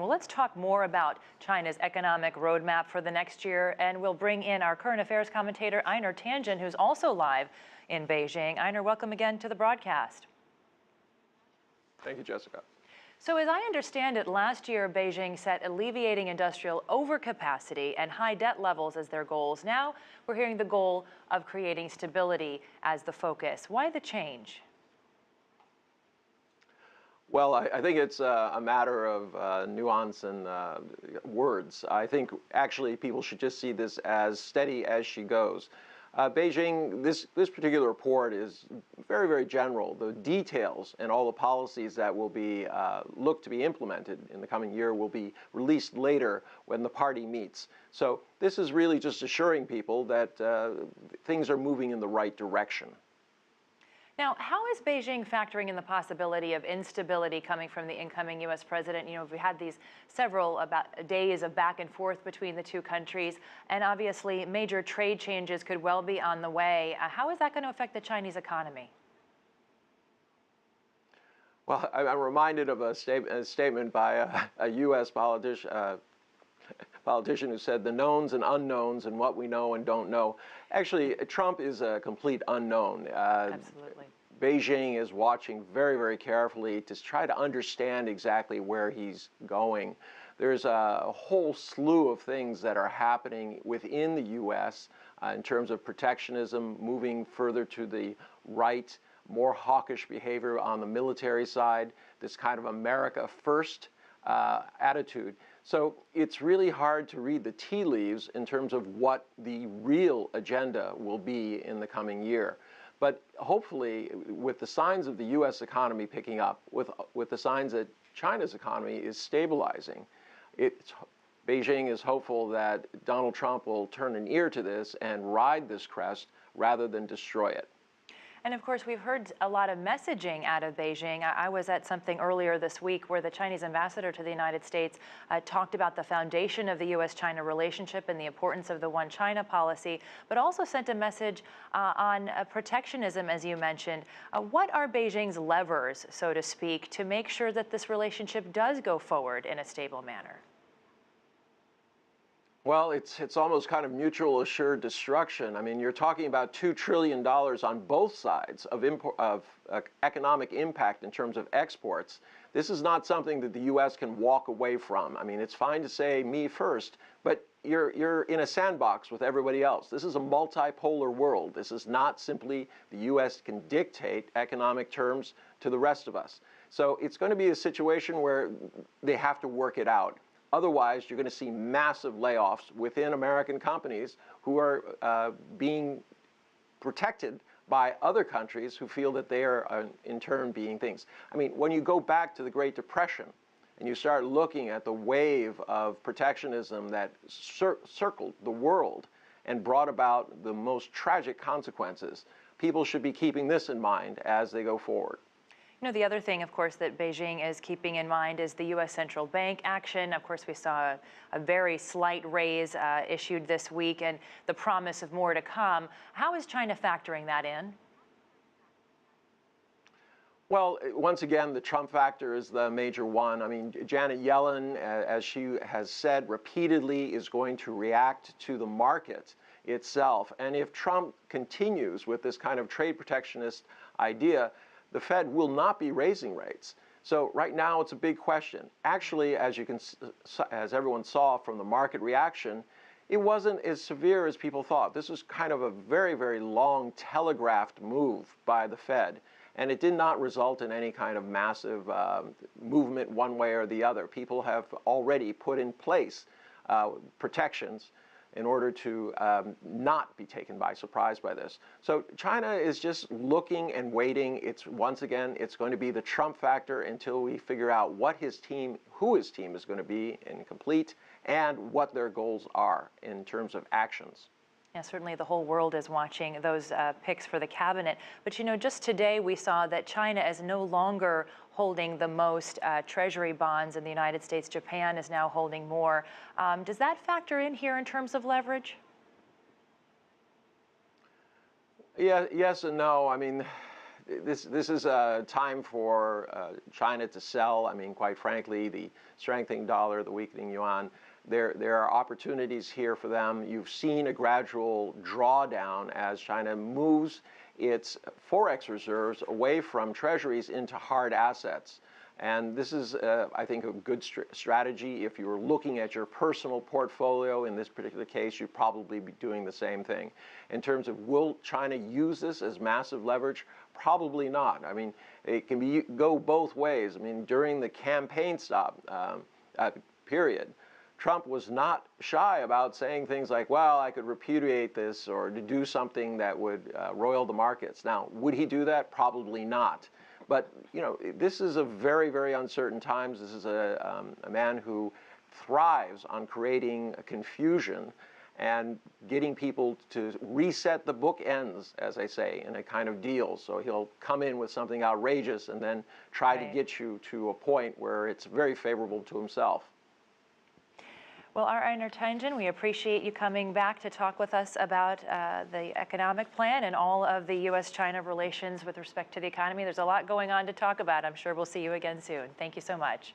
Well, let's talk more about China's economic roadmap for the next year, and we'll bring in our current affairs commentator, Einar Tangen, who's also live in Beijing. Einar, welcome again to the broadcast. Thank you, Jessica. So as I understand it, last year Beijing set alleviating industrial overcapacity and high debt levels as their goals. Now we're hearing the goal of creating stability as the focus. Why the change? Well, I think it's a matter of nuance and words. I think actually people should just see this as steady as she goes. Beijing, this particular report is very, very general. The details and all the policies that will be looked to be implemented in the coming year will be released later when the party meets. So this is really just assuring people that things are moving in the right direction. Now, how is Beijing factoring in the possibility of instability coming from the incoming U.S. president? You know, we had these several days of back and forth between the two countries, and obviously major trade changes could well be on the way. How is that going to affect the Chinese economy? Well, I'm reminded of a statement by a U.S. politician who said the knowns and unknowns and what we know and don't know. Actually, Trump is a complete unknown. Absolutely. Beijing is watching very, very carefully to try to understand exactly where he's going. There's a whole slew of things that are happening within the U.S. In terms of protectionism, moving further to the right, more hawkish behavior on the military side, this kind of America first attitude. So it's really hard to read the tea leaves in terms of what the real agenda will be in the coming year. But hopefully, with the signs of the U.S. economy picking up, with the signs that China's economy is stabilizing, Beijing is hopeful that Donald Trump will turn an ear to this and ride this crest rather than destroy it. And of course, we've heard a lot of messaging out of Beijing. I was at something earlier this week where the Chinese ambassador to the United States talked about the foundation of the U.S.-China relationship and the importance of the One China policy, but also sent a message on protectionism, as you mentioned. What are Beijing's levers, so to speak, to make sure that this relationship does go forward in a stable manner? Well, it's almost kind of mutual assured destruction. I mean, you're talking about $2 trillion on both sides of economic impact in terms of exports. This is not something that the U.S. can walk away from. I mean, it's fine to say me first, but you're in a sandbox with everybody else. This is a multipolar world. This is not simply the U.S. can dictate economic terms to the rest of us. So it's going to be a situation where they have to work it out. Otherwise, you're going to see massive layoffs within American companies who are being protected by other countries who feel that they are, in turn, being things. I mean, when you go back to the Great Depression and you start looking at the wave of protectionism that circled the world and brought about the most tragic consequences, people should be keeping this in mind as they go forward. You know, the other thing, of course, that Beijing is keeping in mind is the U.S. Central Bank action. Of course, we saw a very slight raise issued this week and the promise of more to come. How is China factoring that in? Well, once again, the Trump factor is the major one. I mean, Janet Yellen, as she has said repeatedly, is going to react to the market itself. And if Trump continues with this kind of trade protectionist idea, the Fed will not be raising rates. So right now it's a big question. Actually, as everyone saw from the market reaction, it wasn't as severe as people thought. This was kind of a very, very long telegraphed move by the Fed, and it did not result in any kind of massive movement one way or the other. People have already put in place protections in order to not be taken by surprise by this. So China is just looking and waiting. Once again, it's going to be the Trump factor until we figure out what who his team is going to be in complete, and what their goals are in terms of actions. Yeah, certainly the whole world is watching those picks for the cabinet. But, you know, just today we saw that China is no longer holding the most treasury bonds in the United States. Japan is now holding more. Does that factor in here in terms of leverage? Yeah, yes and no. I mean, this is a time for China to sell. I mean, quite frankly, the strengthening dollar, the weakening yuan, there are opportunities here for them. You've seen a gradual drawdown as China moves its forex reserves away from treasuries into hard assets. And this is, I think, a good strategy. If you were looking at your personal portfolio in this particular case, you'd probably be doing the same thing. In terms of will China use this as massive leverage? Probably not. I mean, it can go both ways. I mean, during the campaign period, Trump was not shy about saying things like, well, I could repudiate this or to do something that would roil the markets. Now, would he do that? Probably not. But, you know, this is a very, very uncertain times. This is a man who thrives on creating confusion and getting people to reset the bookends, as I say, in a kind of deal. So he'll come in with something outrageous and then try to get you to a point where it's very favorable to himself. Well, Einar Tangen, we appreciate you coming back to talk with us about the economic plan and all of the U.S.-China relations with respect to the economy. There's a lot going on to talk about. I'm sure we'll see you again soon. Thank you so much.